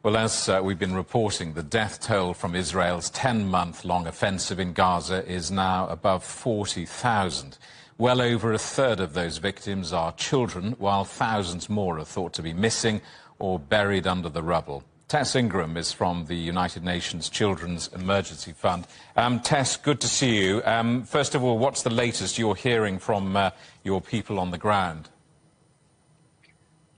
Well, as we've been reporting, the death toll from Israel's 10-month-long offensive in Gaza is now above 40,000. Well over a third of those victims are children, while thousands more are thought to be missing or buried under the rubble. Tess Ingram is from the United Nations Children's Emergency Fund. Tess, good to see you. First of all, what's the latest you're hearing from your people on the ground?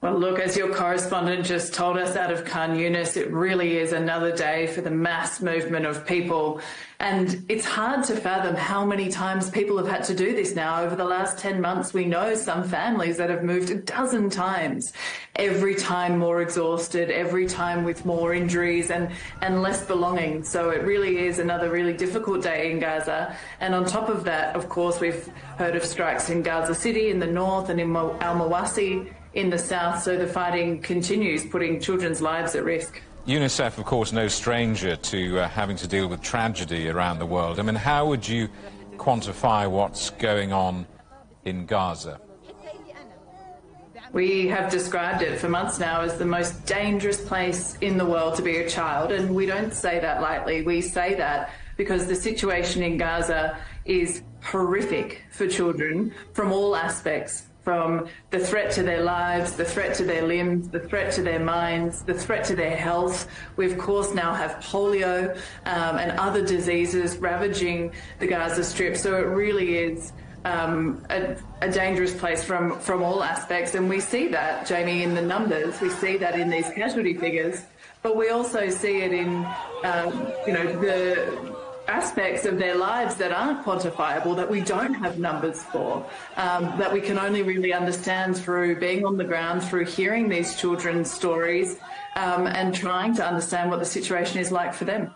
Well, look, as your correspondent just told us out of Khan Yunis, it really is another day for the mass movement of people. And it's hard to fathom how many times people have had to do this now. Over the last 10 months, we know some families that have moved a dozen times, every time more exhausted, every time with more injuries and less belonging. So it really is another really difficult day in Gaza. And on top of that, of course, we've heard of strikes in Gaza City in the north and in Al-Mawasi in the south, so the fighting continues, putting children's lives at risk. UNICEF, of course, no stranger to having to deal with tragedy around the world. I mean, how would you quantify what's going on in Gaza? We have described it for months now as the most dangerous place in the world to be a child, and we don't say that lightly. We say that because the situation in Gaza is horrific for children from all aspects. From the threat to their lives, the threat to their limbs, the threat to their minds, the threat to their health. We, of course, now have polio and other diseases ravaging the Gaza Strip. So it really is a dangerous place from all aspects. And we see that, Jamie, in the numbers. We see that in these casualty figures. But we also see it in, the aspects of their lives that aren't quantifiable, that we don't have numbers for, that we can only really understand through being on the ground, through hearing these children's stories and trying to understand what the situation is like for them.